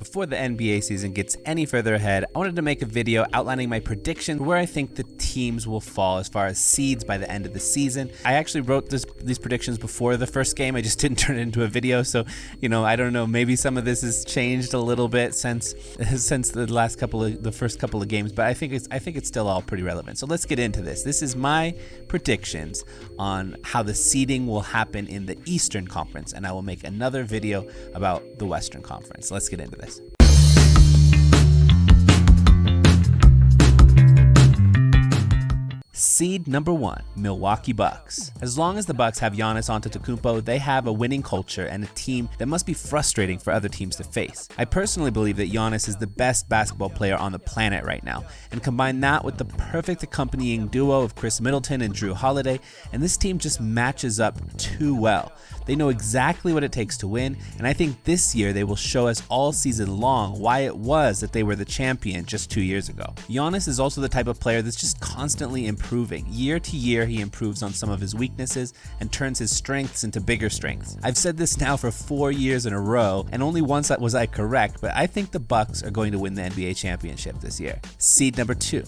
Before the NBA season gets any further ahead, I wanted to make a video outlining my prediction for where I think the teams will fall as far as seeds by the end of the season. I actually wrote these predictions before the first game. I just didn't turn it into a video, so I don't know, maybe some of this has changed a little bit since the first couple of games, but I think it's still all pretty relevant. So let's get into this. This is my predictions on how the seeding will happen in the Eastern Conference, and I will make another video about the Western Conference. Let's get into this. Seed number 1, Milwaukee Bucks. As long as the Bucks have Giannis Antetokounmpo, they have a winning culture and a team that must be frustrating for other teams to face. I personally believe that Giannis is the best basketball player on the planet right now, and combine that with the perfect accompanying duo of Chris Middleton and Drew Holiday, and this team just matches up too well. They know exactly what it takes to win, and I think this year they will show us all season long why it was that they were the champion just 2 years ago. Giannis is also the type of player that's just constantly improving. Year to year, he improves on some of his weaknesses and turns his strengths into bigger strengths. I've said this now for 4 years in a row, and only once was I correct, but I think the Bucks are going to win the NBA championship this year. Seed number 2,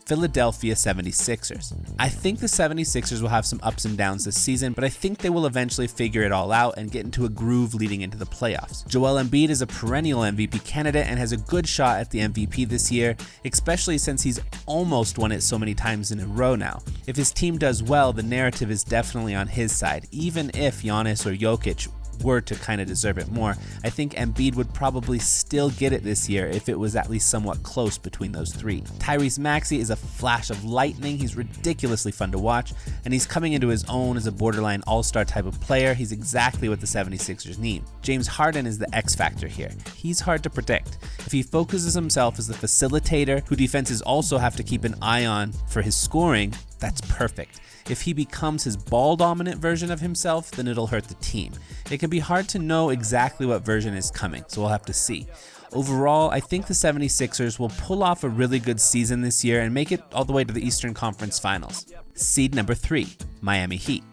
Philadelphia 76ers. I think the 76ers will have some ups and downs this season, but I think they will eventually figure it all out and get into a groove leading into the playoffs. Joel Embiid is a perennial MVP candidate and has a good shot at the MVP this year, especially since he's almost won it so many times in a row now. If his team does well, the narrative is definitely on his side. Even if Giannis or Jokic were to kind of deserve it more, I think Embiid would probably still get it this year if it was at least somewhat close between those three. Tyrese Maxey is a flash of lightning. He's ridiculously fun to watch, and he's coming into his own as a borderline all-star type of player. He's exactly what the 76ers need. James Harden is the X factor here. He's hard to predict. If he focuses himself as the facilitator, who defenses also have to keep an eye on for his scoring, that's perfect. If he becomes his ball-dominant version of himself, then it'll hurt the team. It can be hard to know exactly what version is coming, so we'll have to see. Overall, I think the 76ers will pull off a really good season this year and make it all the way to the Eastern Conference Finals. Seed number 3, Miami Heat.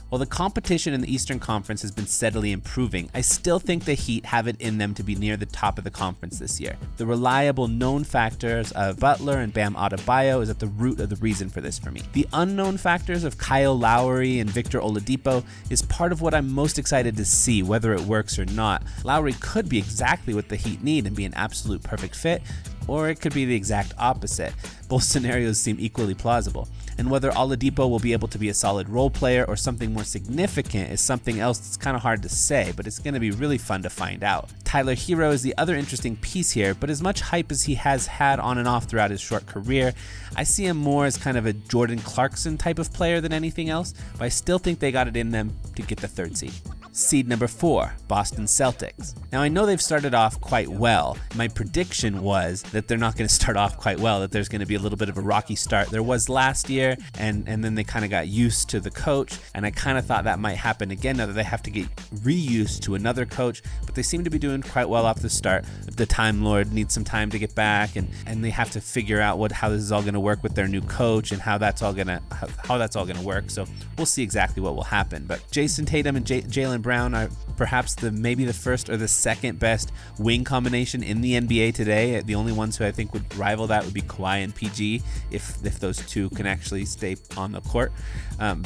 While the competition in the Eastern Conference has been steadily improving, I still think the Heat have it in them to be near the top of the conference this year. The reliable known factors of Butler and Bam Adebayo is at the root of the reason for this for me. The unknown factors of Kyle Lowry and Victor Oladipo is part of what I'm most excited to see, whether it works or not. Lowry could be exactly what the Heat need and be an absolute perfect fit, or it could be the exact opposite. Both scenarios seem equally plausible. And whether Oladipo will be able to be a solid role player or something more significant is something else that's kind of hard to say, but it's going to be really fun to find out. Tyler Hero is the other interesting piece here, but as much hype as he has had on and off throughout his short career, I see him more as kind of a Jordan Clarkson type of player than anything else, but I still think they got it in them to get the 3rd seed. Seed number 4, Boston Celtics. Now I know they've started off quite well. My prediction was that they're not going to start off quite well, that there's going to be a little bit of a rocky start. There was last year, and then they kind of got used to the coach, and I kind of thought that might happen again now that they have to get reused to another coach, but they seem to be doing quite well off the start. The Time Lord needs some time to get back, and they have to figure out how this is all going to work with their new coach and how that's all going to work. So we'll see exactly what will happen. But Jason Tatum and Jaylen Brown are perhaps maybe the first or the second best wing combination in the NBA today. The only ones who I think would rival that would be Kawhi and PG if those two can actually stay on the court.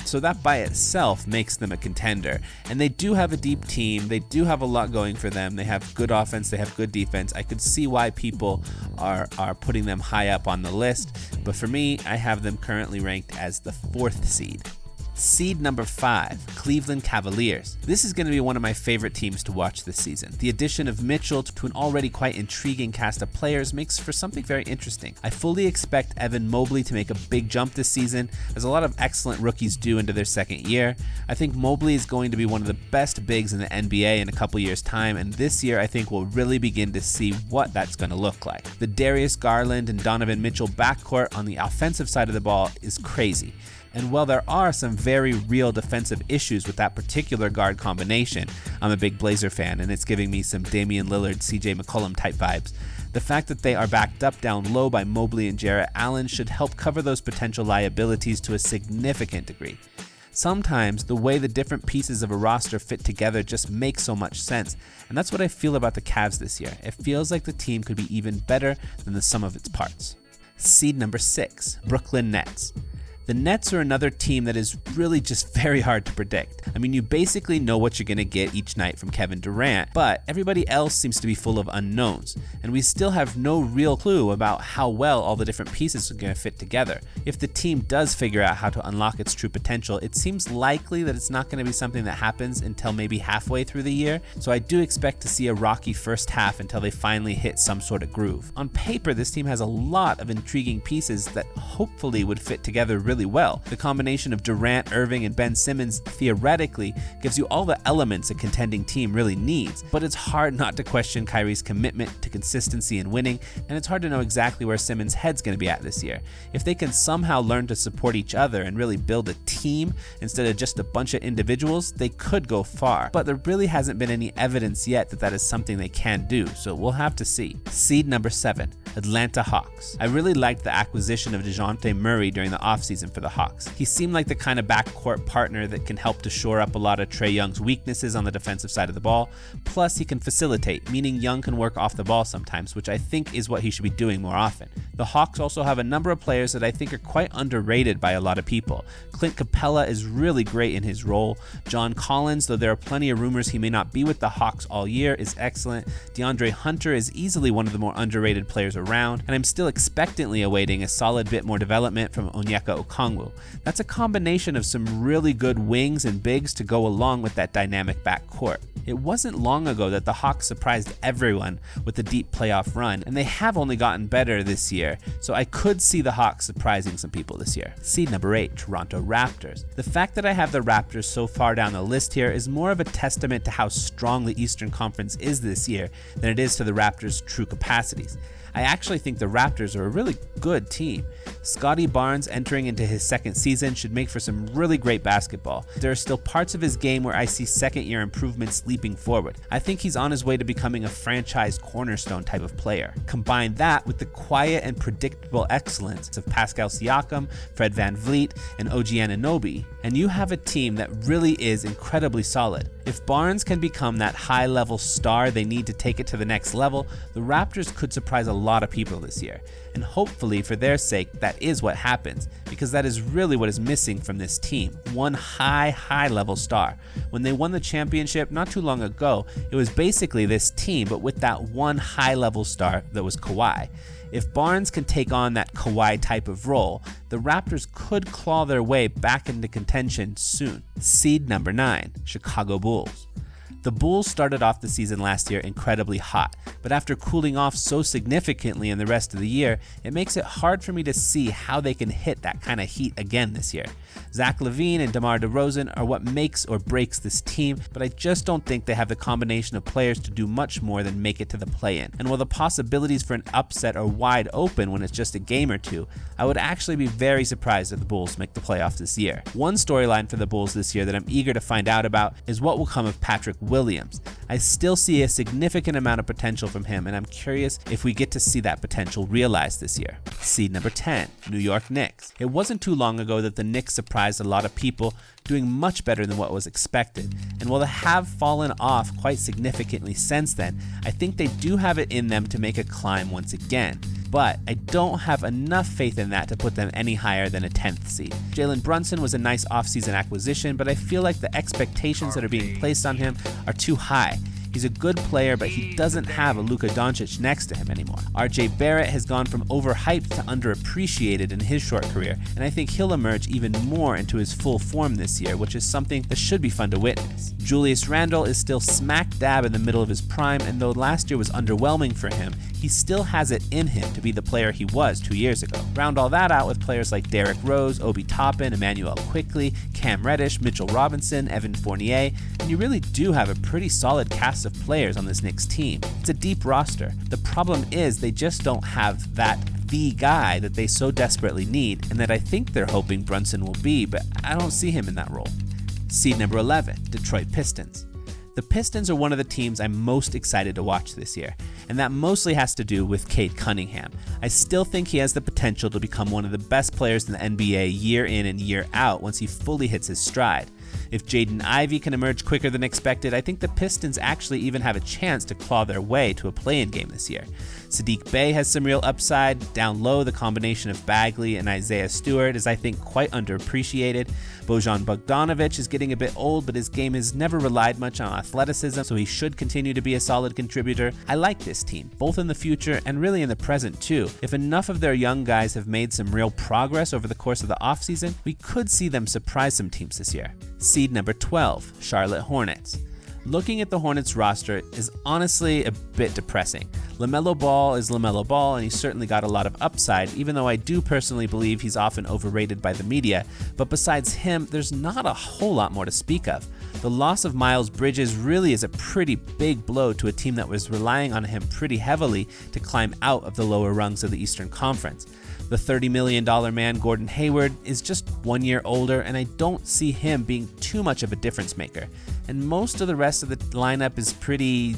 So that by itself makes them a contender. And they do have a deep team. They do have a lot going for them. They have good offense. They have good defense. I could see why people are putting them high up on the list. But for me, I have them currently ranked as the 4th seed. Seed number 5, Cleveland Cavaliers. This is going to be one of my favorite teams to watch this season. The addition of Mitchell to an already quite intriguing cast of players makes for something very interesting. I fully expect Evan Mobley to make a big jump this season, as a lot of excellent rookies do into their 2nd year. I think Mobley is going to be one of the best bigs in the NBA in a couple years' time, and this year I think we'll really begin to see what that's going to look like. The Darius Garland and Donovan Mitchell backcourt on the offensive side of the ball is crazy. And while there are some very real defensive issues with that particular guard combination, I'm a big Blazer fan and it's giving me some Damian Lillard, CJ McCollum type vibes. The fact that they are backed up down low by Mobley and Jarrett Allen should help cover those potential liabilities to a significant degree. Sometimes the way the different pieces of a roster fit together just makes so much sense, and that's what I feel about the Cavs this year. It feels like the team could be even better than the sum of its parts. Seed number 6, Brooklyn Nets. The Nets are another team that is really just very hard to predict. I mean, you basically know what you're going to get each night from Kevin Durant, but everybody else seems to be full of unknowns, and we still have no real clue about how well all the different pieces are going to fit together. If the team does figure out how to unlock its true potential, it seems likely that it's not going to be something that happens until maybe halfway through the year, so I do expect to see a rocky first half until they finally hit some sort of groove. On paper, this team has a lot of intriguing pieces that hopefully would fit together really well. The combination of Durant, Irving, and Ben Simmons theoretically gives you all the elements a contending team really needs, but it's hard not to question Kyrie's commitment to consistency and winning, and it's hard to know exactly where Simmons' head's going to be at this year. If they can somehow learn to support each other and really build a team instead of just a bunch of individuals, they could go far, but there really hasn't been any evidence yet that that is something they can do, so we'll have to see. Seed number 7, Atlanta Hawks. I really liked the acquisition of DeJounte Murray during the offseason for the Hawks. He seemed like the kind of backcourt partner that can help to shore up a lot of Trae Young's weaknesses on the defensive side of the ball, plus he can facilitate, meaning Young can work off the ball sometimes, which I think is what he should be doing more often. The Hawks also have a number of players that I think are quite underrated by a lot of people. Clint Capella is really great in his role. John Collins, though there are plenty of rumors he may not be with the Hawks all year, is excellent. DeAndre Hunter is easily one of the more underrated players around, and I'm still expectantly awaiting a solid bit more development from Onyeka Okongwu. That's a combination of some really good wings and bigs to go along with that dynamic backcourt. It wasn't long ago that the Hawks surprised everyone with a deep playoff run, and they have only gotten better this year, so I could see the Hawks surprising some people this year. Seed number 8, Toronto Raptors. The fact that I have the Raptors so far down the list here is more of a testament to how strong the Eastern Conference is this year than it is to the Raptors' true capacities. I actually think the Raptors are a really good team. Scottie Barnes entering into his second season should make for some really great basketball. There are still parts of his game where I see second-year improvements leaping forward. I think he's on his way to becoming a franchise cornerstone type of player. Combine that with the quiet and predictable excellence of Pascal Siakam, Fred VanVleet, and OG Anunoby, and you have a team that really is incredibly solid. If Barnes can become that high-level star they need to take it to the next level, the Raptors could surprise a lot of people this year. And hopefully, for their sake, that is what happens, because that is really what is missing from this team. One high-level star. When they won the championship not too long ago, it was basically this team, but with that one high-level star that was Kawhi. If Barnes can take on that Kawhi type of role, the Raptors could claw their way back into contention soon. Seed number 9, Chicago Bulls. The Bulls started off the season last year incredibly hot, but after cooling off so significantly in the rest of the year, it makes it hard for me to see how they can hit that kind of heat again this year. Zach LaVine and DeMar DeRozan are what makes or breaks this team, but I just don't think they have the combination of players to do much more than make it to the play-in. And while the possibilities for an upset are wide open when it's just a game or two, I would actually be very surprised if the Bulls make the playoffs this year. One storyline for the Bulls this year that I'm eager to find out about is what will come of Patrick Williams. I still see a significant amount of potential from him, and I'm curious if we get to see that potential realized this year. Seed number 10, New York Knicks. It wasn't too long ago that the Knicks surprised a lot of people, doing much better than what was expected. And while they have fallen off quite significantly since then, I think they do have it in them to make a climb once again. But I don't have enough faith in that to put them any higher than a 10th seed. Jalen Brunson was a nice offseason acquisition, but I feel like the expectations that are being placed on him are too high. He's a good player, but he doesn't have a Luka Doncic next to him anymore. RJ Barrett has gone from overhyped to underappreciated in his short career, and I think he'll emerge even more into his full form this year, which is something that should be fun to witness. Julius Randle is still smack dab in the middle of his prime, and though last year was underwhelming for him, he still has it in him to be the player he was 2 years ago. Round all that out with players like Derrick Rose, Obi Toppin, Emmanuel Quickley, Cam Reddish, Mitchell Robinson, Evan Fournier, and you really do have a pretty solid cast of players on this Knicks team. It's a deep roster. The problem is they just don't have the guy that they so desperately need, and that I think they're hoping Brunson will be, but I don't see him in that role. Seed number 11, Detroit Pistons. The Pistons are one of the teams I'm most excited to watch this year, and that mostly has to do with Cade Cunningham. I still think he has the potential to become one of the best players in the NBA year in and year out once he fully hits his stride. If Jaden Ivey can emerge quicker than expected, I think the Pistons actually even have a chance to claw their way to a play-in game this year. Sadiq Bey has some real upside. Down low, the combination of Bagley and Isaiah Stewart is, I think, quite underappreciated. Bojan Bogdanovic is getting a bit old, but his game has never relied much on athleticism, so he should continue to be a solid contributor. I like this team, both in the future and really in the present too. If enough of their young guys have made some real progress over the course of the offseason, we could see them surprise some teams this year. Seed number 12, Charlotte Hornets. Looking at the Hornets roster is honestly a bit depressing. LaMelo Ball is LaMelo Ball, and he's certainly got a lot of upside, even though I do personally believe he's often overrated by the media, but besides him, there's not a whole lot more to speak of. The loss of Miles Bridges really is a pretty big blow to a team that was relying on him pretty heavily to climb out of the lower rungs of the Eastern Conference. The $30 million man, Gordon Hayward, is just 1 year older, and I don't see him being too much of a difference maker. And most of the rest of the lineup is pretty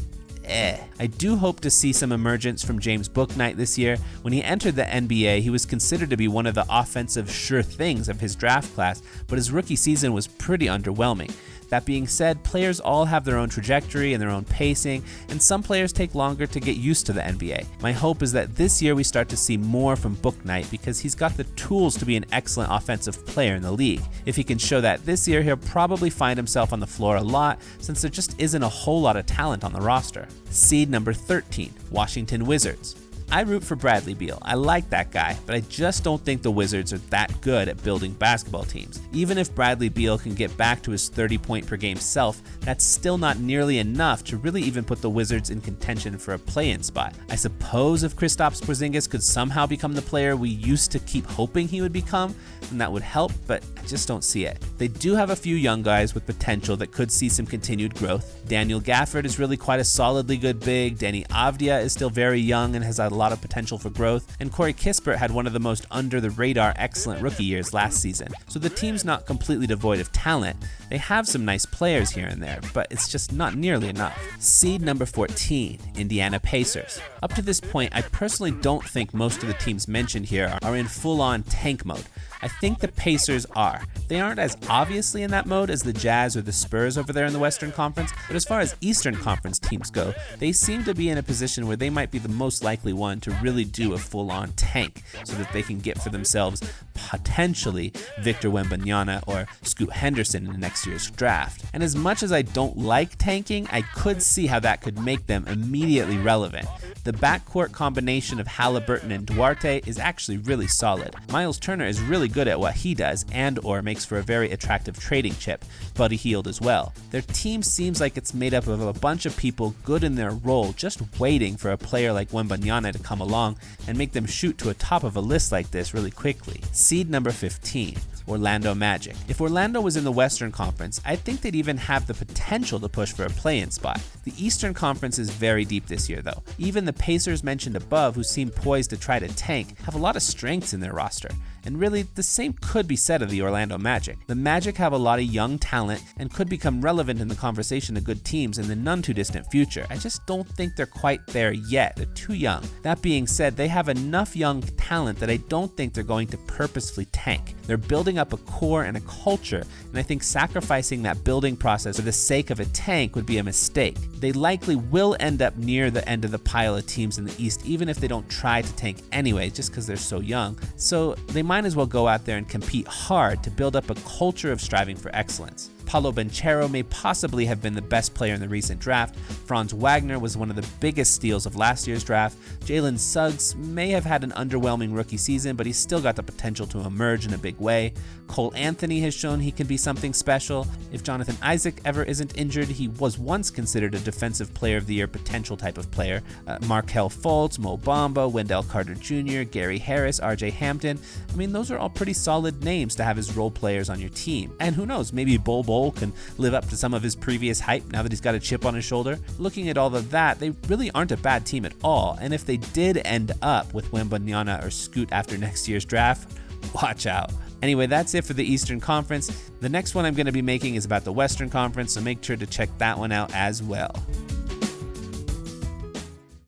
I do hope to see some emergence from James Bouknight this year. When he entered the NBA, he was considered to be one of the offensive sure things of his draft class, but his rookie season was pretty underwhelming. That being said, players all have their own trajectory and their own pacing, and some players take longer to get used to the NBA. My hope is that this year we start to see more from Bouknight because he's got the tools to be an excellent offensive player in the league. If he can show that this year, he'll probably find himself on the floor a lot since there just isn't a whole lot of talent on the roster. Seed number 13, Washington Wizards. I root for Bradley Beal. I like that guy, but I just don't think the Wizards are that good at building basketball teams. Even if Bradley Beal can get back to his 30-point-per-game self, that's still not nearly enough to really even put the Wizards in contention for a play-in spot. I suppose if Kristaps Porzingis could somehow become the player we used to keep hoping he would become, then that would help, but I just don't see it. They do have a few young guys with potential that could see some continued growth. Daniel Gafford is really quite a solidly good big. Danny Avdija is still very young and has a lot of potential for growth, and Corey Kispert had one of the most under-the-radar excellent rookie years last season. So the team's not completely devoid of talent. They have some nice players here and there, but it's just not nearly enough. Seed number 14, Indiana Pacers. Up to this point, I personally don't think most of the teams mentioned here are in full-on tank mode. I think the Pacers are. They aren't as obviously in that mode as the Jazz or the Spurs over there in the Western Conference, but as far as Eastern Conference teams go, they seem to be in a position where they might be the most likely one to really do a full-on tank so that they can get for themselves potentially Victor Wembanyama or Scoot Henderson in next year's draft. And as much as I don't like tanking, I could see how that could make them immediately relevant. The backcourt combination of Halliburton and Duarte is actually really solid. Miles Turner is really good at what he does and/or makes for a very attractive trading chip. Buddy Hield as well. Their team seems like it's made up of a bunch of people good in their role, just waiting for a player like Wembanyama to come along and make them shoot to a top of a list like this really quickly. Seed number 15. Orlando Magic. If Orlando was in the Western Conference, I think they'd even have the potential to push for a play-in spot. The Eastern Conference is very deep this year though. Even the Pacers mentioned above, who seem poised to try to tank, have a lot of strengths in their roster. And really, the same could be said of the Orlando Magic. The Magic have a lot of young talent and could become relevant in the conversation of good teams in the none-too-distant future. I just don't think they're quite there yet. They're too young. That being said, they have enough young talent that I don't think they're going to purposefully tank. They're building up a core and a culture, and I think sacrificing that building process for the sake of a tank would be a mistake. They likely will end up near the end of the pile of teams in the East, even if they don't try to tank anyway, just because they're so young. So they might as well go out there and compete hard to build up a culture of striving for excellence. Paolo Banchero may possibly have been the best player in the recent draft. Franz Wagner was one of the biggest steals of last year's draft. Jalen Suggs may have had an underwhelming rookie season, but he's still got the potential to emerge in a big way. Cole Anthony has shown he can be something special. If Jonathan Isaac ever isn't injured, he was once considered a Defensive Player of the Year potential type of player. Markelle Fultz, Mo Bamba, Wendell Carter Jr., Gary Harris, RJ Hampton. I mean, those are all pretty solid names to have as role players on your team. And who knows, maybe Bol Bol can live up to some of his previous hype now that he's got a chip on his shoulder. Looking at all of that, they really aren't a bad team at all. And if they did end up with Wembanyama or Scoot after next year's draft, watch out. Anyway, that's it for the Eastern Conference. The next one I'm going to be making is about the Western Conference, so make sure to check that one out as well.